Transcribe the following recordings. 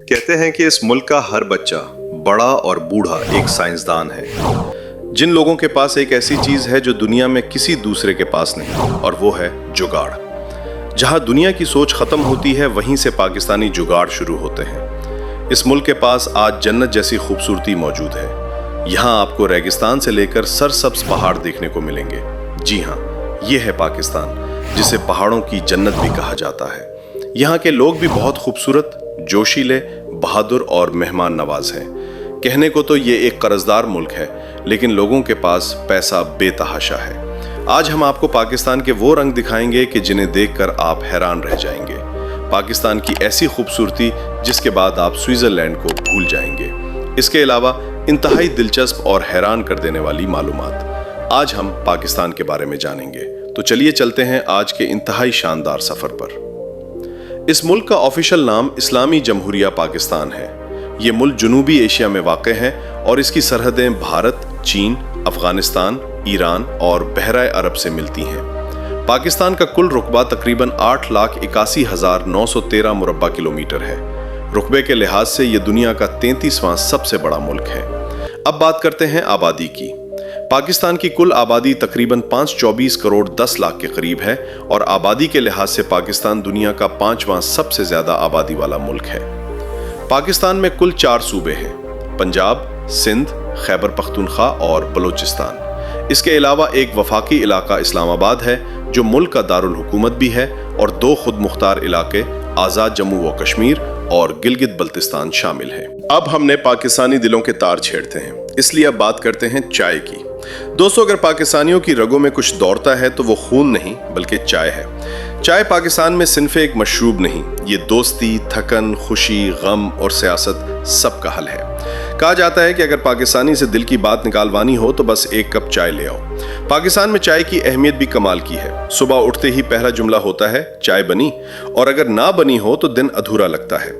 कहते हैं कि इस मुल्क का हर बच्चा, बड़ा और बूढ़ा एक साइंसदान है। जिन लोगों के पास एक ऐसी चीज है जो दुनिया में किसी दूसरे के पास नहीं, और वो है जुगाड़। जहां दुनिया की सोच खत्म होती है, वहीं से पाकिस्तानी जुगाड़ शुरू होते हैं। इस मुल्क के पास आज जन्नत जैसी खूबसूरती मौजूद है। यहाँ आपको रेगिस्तान से लेकर सरसब्ज पहाड़ देखने को मिलेंगे। जी हाँ, ये है पाकिस्तान, जिसे पहाड़ों की जन्नत भी कहा जाता है। यहाँ के लोग भी बहुत खूबसूरत, जोशीले, बहादुर और मेहमान नवाज हैं। कहने को तो ये एक कर्जदार मुल्क है, लेकिन लोगों के पास पैसा बेतहाशा है। आज हम आपको पाकिस्तान के वो रंग दिखाएंगे कि जिन्हें देखकर आप हैरान रह जाएंगे। पाकिस्तान की ऐसी खूबसूरती जिसके बाद आप स्विट्जरलैंड को भूल जाएंगे। इसके अलावा इंतहाई दिलचस्प और हैरान कर देने वाली मालूमात। आज हम पाकिस्तान के बारे में जानेंगे, तो चलिए चलते हैं आज के इंतहाई शानदार सफर पर। इस मुल्क का ऑफिशियल नाम इस्लामी जमहूरिया पाकिस्तान है। ये मुल्क जनूबी एशिया में वाक़ है और इसकी सरहदें भारत, चीन, अफगानिस्तान, ईरान और बहराए अरब से मिलती हैं। पाकिस्तान का कुल रुकबा तकरीबन 8,81,913 मुरब्बा किलोमीटर है। रुकबे के लिहाज से ये दुनिया का 33वां सबसे बड़ा मुल्क है। अब बात करते हैं आबादी की। पाकिस्तान की कुल आबादी तकरीबन 524 करोड़ 10 लाख के करीब है और आबादी के लिहाज से पाकिस्तान दुनिया का 5वां सबसे ज्यादा आबादी वाला मुल्क है। पाकिस्तान में कुल 4 सूबे हैं: पंजाब, सिंध, खैबर पख्तूनख्वा और बलूचिस्तान। इसके अलावा एक वफाकी इलाका इस्लामाबाद है जो मुल्क का दारुल हुकूमत भी है, और 2 खुद मुख्तार इलाके आज़ाद जम्मू व कश्मीर और गिलगित बल्तिस्तान शामिल हैं। अब हमने पाकिस्तानी दिलों के तार छेड़ते हैं, इसलिए अब बात करते हैं चाय की। दोस्तों, अगर पाकिस्तानियों की रगों में कुछ दौड़ता है तो वो खून नहीं बल्कि चाय है। चाय पाकिस्तान में सिर्फ एक मशरूब नहीं, ये दोस्ती, थकन, खुशी, गम और सियासत सब का हल है। कहा जाता है कि अगर पाकिस्तानी से दिल की बात निकालवानी हो तो बस एक कप चाय ले आओ। पाकिस्तान में चाय की अहमियत भी कमाल की है। सुबह उठते ही पहला जुमला होता है, चाय बनी, और अगर ना बनी हो तो दिन अधूरा लगता है।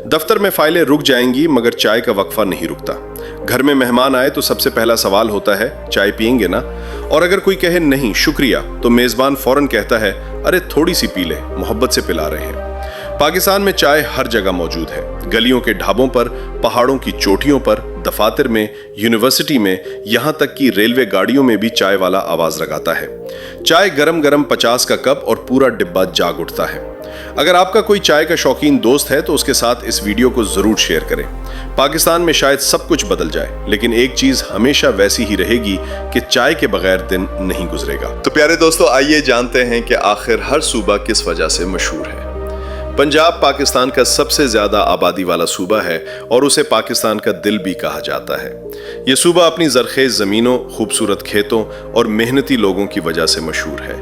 दफ्तर में फाइलें रुक जाएंगी मगर चाय का वक्फा नहीं रुकता। घर में मेहमान आए तो सबसे पहला सवाल होता है, चाय पियेंगे ना? और अगर कोई कहे नहीं शुक्रिया, तो मेजबान फौरन कहता है, अरे थोड़ी सी पी ले, मोहब्बत से पिला रहे हैं। पाकिस्तान में चाय हर जगह मौजूद है। गलियों के ढाबों पर, पहाड़ों की चोटियों पर, दफातर में, यूनिवर्सिटी में, यहाँ तक कि रेलवे गाड़ियों में भी चाय वाला आवाज लगाता है। चाय गरम गरम 50 का कप और पूरा डिब्बा जाग उठता है। अगर आपका कोई चाय का शौकीन दोस्त है तो उसके साथ इस वीडियो को जरूर शेयर करें। पाकिस्तान में शायद सब कुछ बदल जाए, लेकिन एक चीज हमेशा वैसी ही रहेगी कि चाय के बगैर दिन नहीं गुजरेगा। तो प्यारे दोस्तों, आइए जानते हैं कि आखिर हर सूबा किस वजह से मशहूर है। पंजाब पाकिस्तान का सबसे ज्यादा आबादी वाला सूबा है और उसे पाकिस्तान का दिल भी कहा जाता है। ये सूबा अपनी जरखेज जमीनों, खूबसूरत खेतों और मेहनती लोगों की वजह से मशहूर है।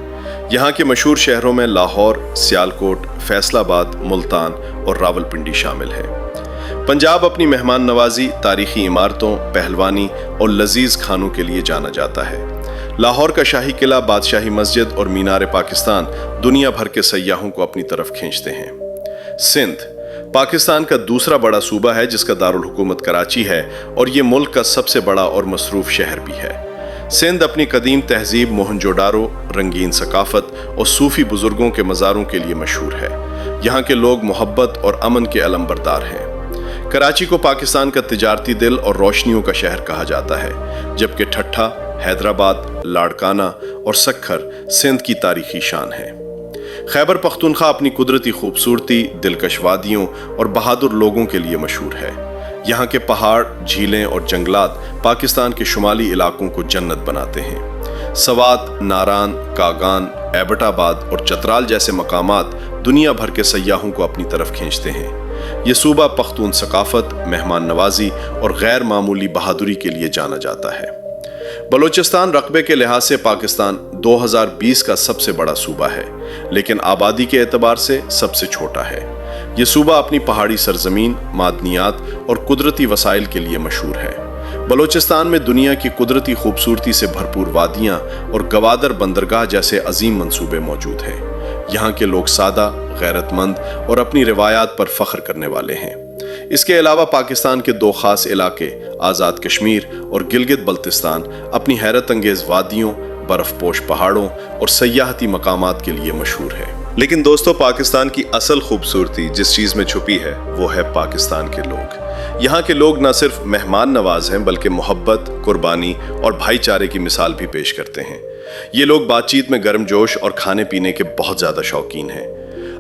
यहाँ के मशहूर शहरों में लाहौर, सियालकोट, फैसलाबाद, मुल्तान और रावलपिंडी शामिल है। पंजाब अपनी मेहमान नवाजी, तारीखी इमारतों, पहलवानी और लजीज खानों के लिए जाना जाता है। लाहौर का शाही किला, बादशाही मस्जिद और मीनार पाकिस्तान दुनिया भर के सयाहों को अपनी तरफ खींचते हैं। सिंध पाकिस्तान का दूसरा बड़ा सूबा है जिसका दारुल हुकूमत कराची है और ये मुल्क का सबसे बड़ा और मसरूफ शहर भी है। सिंध अपनी कदीम तहजीब, मोहनजोदारो, रंगीन सकाफत और सूफी बुजुर्गों के मज़ारों के लिए मशहूर है। यहाँ के लोग मोहब्बत और अमन के अलंबरदार हैं। कराची को पाकिस्तान का तिजारती दिल और रोशनियों का शहर कहा जाता है, जबकि ठट्ठा, हैदराबाद, लाड़काना और सक्खर सिंध की तारीखी शान है। खैबर पख्तूनख्वा अपनी कुदरती खूबसूरती, दिलकश वादियों और बहादुर लोगों के लिए मशहूर है। यहाँ के पहाड़, झीलें और जंगलात पाकिस्तान के शुमाली इलाकों को जन्नत बनाते हैं। सवात, नारान, कागान, एबटाबाद और चतराल जैसे मकामात दुनिया भर के सयाहों को अपनी तरफ खींचते हैं। ये सूबा पख्तून सकाफत, मेहमान नवाजी और गैर मामूली बहादुरी के लिए जाना जाता है। बलूचिस्तान रकबे के लिहाज से पाकिस्तान 2020 का सबसे बड़ा सूबा है, लेकिन आबादी के एतबार से सबसे छोटा है। ये सूबा अपनी पहाड़ी सरजमीन, मादनियात और कुदरती वसाइल के लिए मशहूर है। बलूचिस्तान में दुनिया की कुदरती खूबसूरती से भरपूर वादियाँ और गवादर बंदरगाह जैसे अजीम मंसूबे मौजूद हैं। यहाँ के लोग सादा, गैरतमंद और अपनी रिवायात पर फख्र करने वाले हैं। इसके अलावा पाकिस्तान के 2 खास इलाके आज़ाद कश्मीर और गिलगित बल्तिस्तान अपनी हैरत अंगेज वादियों, बर्फपोश पहाड़ों और सयाहती मकामात के लिए मशहूर है। لیکن دوستو پاکستان کی اصل خوبصورتی جس چیز میں چھپی ہے وہ ہے پاکستان کے لوگ۔ یہاں کے لوگ نہ صرف مہمان نواز ہیں بلکہ محبت، قربانی اور بھائی چارے کی مثال بھی پیش کرتے ہیں۔ یہ لوگ بات چیت میں گرم جوش اور کھانے پینے کے بہت زیادہ شوقین ہیں۔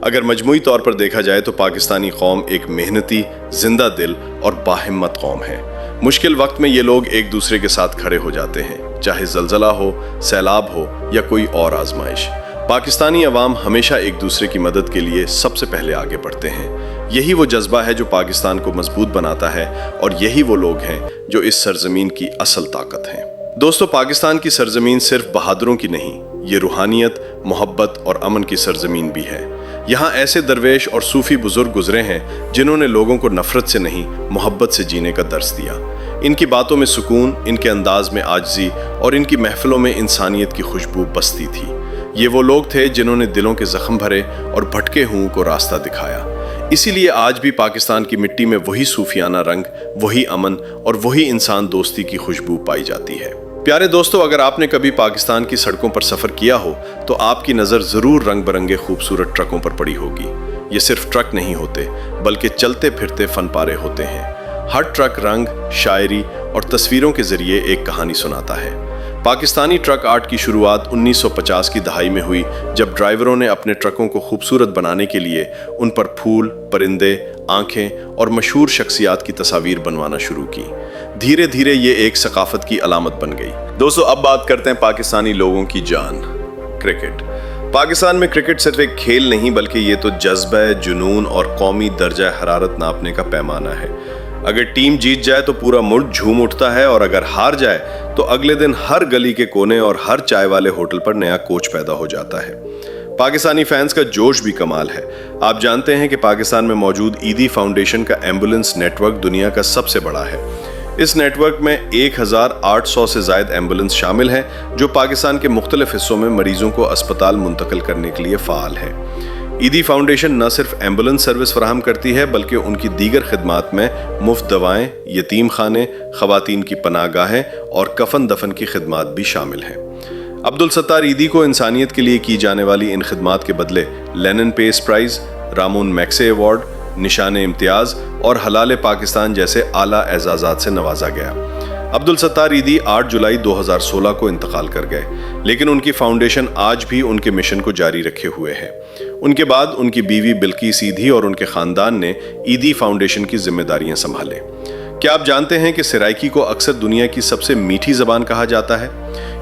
اگر مجموعی طور پر دیکھا جائے تو پاکستانی قوم ایک محنتی، زندہ دل اور باہمت قوم ہے۔ مشکل وقت میں یہ لوگ ایک دوسرے کے ساتھ کھڑے ہو جاتے ہیں، چاہے زلزلہ ہو، سیلاب ہو یا کوئی اور آزمائش۔ پاکستانی عوام ہمیشہ ایک دوسرے کی مدد کے لیے سب سے پہلے آگے بڑھتے ہیں۔ یہی وہ جذبہ ہے جو پاکستان کو مضبوط بناتا ہے اور یہی وہ لوگ ہیں جو اس سرزمین کی اصل طاقت ہیں۔ دوستو پاکستان کی سرزمین صرف بہادروں کی نہیں، یہ روحانیت، محبت اور امن کی سرزمین بھی ہے۔ یہاں ایسے درویش اور صوفی بزرگ گزرے ہیں جنہوں نے لوگوں کو نفرت سے نہیں، محبت سے جینے کا درس دیا۔ ان کی باتوں میں سکون، ان کے انداز میں عاجزی اور ان کی محفلوں میں انسانیت کی خوشبو بستی تھی۔ یہ وہ لوگ تھے جنہوں نے دلوں کے زخم بھرے اور بھٹکے ہوں کو راستہ دکھایا۔ اسی لیے آج بھی پاکستان کی مٹی میں وہی صوفیانہ رنگ، وہی امن اور وہی انسان دوستی کی خوشبو پائی جاتی ہے۔ پیارے دوستو، اگر آپ نے کبھی پاکستان کی سڑکوں پر سفر کیا ہو تو آپ کی نظر ضرور رنگ برنگے خوبصورت ٹرکوں پر پڑی ہوگی۔ یہ صرف ٹرک نہیں ہوتے بلکہ چلتے پھرتے فن پارے ہوتے ہیں۔ ہر ٹرک رنگ، شاعری اور تصویروں کے ذریعے ایک کہانی سناتا ہے۔ پاکستانی ٹرک آرٹ کی شروعات 1950 کی دہائی میں ہوئی جب ڈرائیوروں نے اپنے ٹرکوں کو خوبصورت بنانے کے لیے ان پر پھول، پرندے، آنکھیں اور مشہور شخصیات کی تصاویر بنوانا شروع کی۔ دھیرے دھیرے یہ ایک ثقافت کی علامت بن گئی۔ دوستو اب بات کرتے ہیں پاکستانی لوگوں کی جان، کرکٹ۔ پاکستان میں کرکٹ صرف ایک کھیل نہیں بلکہ یہ تو جذبہ، جنون اور قومی درجہ حرارت ناپنے کا پیمانہ ہے۔ اگر ٹیم جیت جائے تو پورا ملک جھوم اٹھتا ہے اور اگر ہار جائے تو اگلے دن ہر گلی کے کونے اور ہر چائے والے ہوٹل پر نیا کوچ پیدا ہو جاتا ہے۔ پاکستانی فینس کا جوش بھی کمال ہے۔ آپ جانتے ہیں کہ پاکستان میں موجود ایدی فاؤنڈیشن کا ایمبولنس نیٹ ورک دنیا کا سب سے بڑا ہے۔ اس نیٹ ورک میں 1800 سے زائد ایمبولنس شامل ہیں جو پاکستان کے مختلف حصوں میں مریضوں کو اسپتال منتقل کرنے کے لیے فعال ہے۔ ایدی فاؤنڈیشن نہ صرف ایمبولنس سروس فراہم کرتی ہے بلکہ ان کی دیگر خدمات میں مفت دوائیں، یتیم خانے، خواتین کی پناہ گاہیں اور کفن دفن کی خدمات بھی شامل ہیں۔ عبدالستار ایدی کو انسانیت کے لیے کی جانے والی ان خدمات کے بدلے لینن پیس پرائز، رامون میکسے ایوارڈ، نشان امتیاز اور حلال پاکستان جیسے اعلیٰ اعزازات سے نوازا گیا۔ عبدالستار ایدی 8 جولائی 2016 کو انتقال کر گئے، لیکن ان کی فاؤنڈیشن آج بھی ان کے مشن کو جاری رکھے ہوئے ہے۔ ان کے بعد ان کی بیوی بلقیس ایدی اور ان کے خاندان نے ایدی فاؤنڈیشن کی ذمہ داریاں سنبھالیں۔ کیا آپ جانتے ہیں کہ سرائکی کو اکثر دنیا کی سب سے میٹھی زبان کہا جاتا ہے؟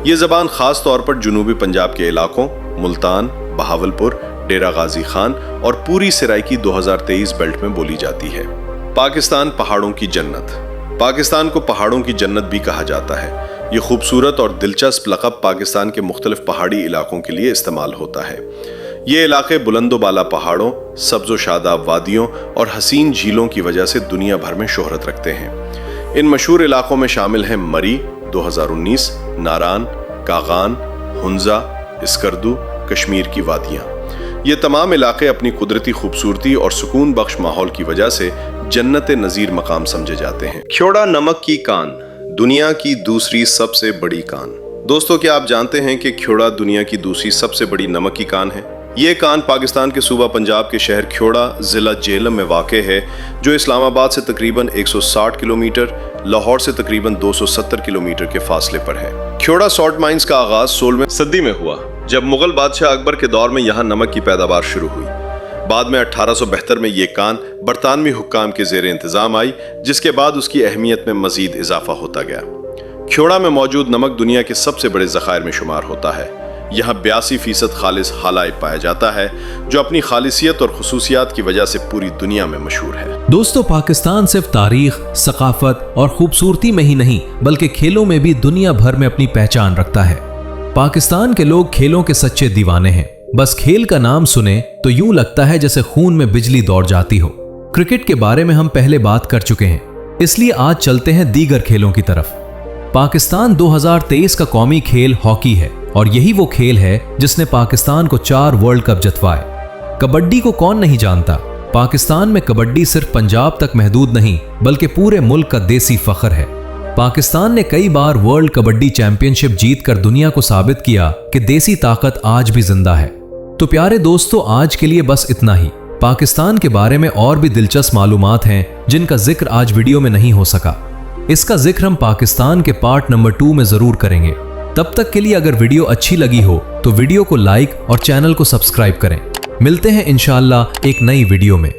یہ زبان خاص طور پر جنوبی پنجاب کے علاقوں، ملتان، بہاولپور، ڈیرہ غازی خان اور پوری سرائکی 2023 بیلٹ میں بولی جاتی ہے۔ پاکستان پہاڑوں کی جنت۔ پاکستان کو پہاڑوں کی جنت بھی کہا جاتا ہے۔ یہ خوبصورت اور دلچسپ لقب پاکستان کے مختلف پہاڑی علاقوں کے لیے استعمال ہوتا ہے۔ یہ علاقے بلند و بالا پہاڑوں، سبز و شاداب وادیوں اور حسین جھیلوں کی وجہ سے دنیا بھر میں شہرت رکھتے ہیں۔ ان مشہور علاقوں میں شامل ہیں مری 2019، ناران، کاغان، ہنزا، اسکردو، کشمیر کی وادیاں۔ یہ تمام علاقے اپنی قدرتی خوبصورتی اور سکون بخش ماحول کی وجہ سے جنت نظیر مقام سمجھے جاتے ہیں۔ کھیوڑا نمک کی کان، دنیا کی دوسری سب سے بڑی کان۔ دوستو کیا آپ جانتے ہیں کہ کھیوڑا دنیا کی دوسری سب سے بڑی نمک کی کان ہے؟ یہ کان پاکستان کے صوبہ پنجاب کے شہر کھیوڑا، ضلع جہلم میں واقع ہے، جو اسلام آباد سے تقریباً 160 کلومیٹر، لاہور سے تقریباً 270 کلومیٹر کے فاصلے پر ہے۔ کھیوڑا سالٹ مائنز کا آغاز 16ویں صدی میں ہوا، جب مغل بادشاہ اکبر کے دور میں یہاں نمک کی پیداوار شروع ہوئی۔ بعد میں 1872 میں یہ کان برطانوی حکام کے زیر انتظام آئی، جس کے بعد اس کی اہمیت میں مزید اضافہ ہوتا گیا۔ کھیوڑا میں موجود نمک دنیا کے سب سے بڑے ذخائر میں شمار ہوتا ہے۔ یہاں 82% خالص حلائب پایا جاتا ہے، جو اپنی خالصیت اور خصوصیات کی وجہ سے پوری دنیا میں مشہور ہے۔ دوستو پاکستان صرف تاریخ، ثقافت اور خوبصورتی میں ہی نہیں بلکہ کھیلوں میں بھی دنیا بھر میں اپنی پہچان رکھتا ہے۔ پاکستان کے لوگ کھیلوں کے سچے دیوانے ہیں۔ بس کھیل کا نام سنیں تو یوں لگتا ہے جیسے خون میں بجلی دوڑ جاتی ہو۔ کرکٹ کے بارے میں ہم پہلے بات کر چکے ہیں، اس لیے آج چلتے ہیں دیگر کھیلوں کی طرف۔ پاکستان 2023 کا قومی کھیل ہاکی ہے، اور یہی وہ کھیل ہے جس نے پاکستان کو 4 ورلڈ کپ جتوائے۔ کبڈی کو کون نہیں جانتا؟ پاکستان میں کبڈی صرف پنجاب تک محدود نہیں بلکہ پورے ملک کا دیسی فخر ہے۔ پاکستان نے کئی بار ورلڈ کبڈی چیمپئن شپ جیت کر دنیا کو ثابت کیا کہ دیسی طاقت آج بھی زندہ ہے۔ तो प्यारे दोस्तों, आज के लिए बस इतना ही। पाकिस्तान के बारे में और भी दिलचस्प मालूमात हैं जिनका जिक्र आज वीडियो में नहीं हो सका। इसका जिक्र हम पाकिस्तान के पार्ट नंबर 2 में जरूर करेंगे। तब तक के लिए अगर वीडियो अच्छी लगी हो तो वीडियो को लाइक और चैनल को सब्सक्राइब करें। मिलते हैं इंशाअल्लाह एक नई वीडियो में।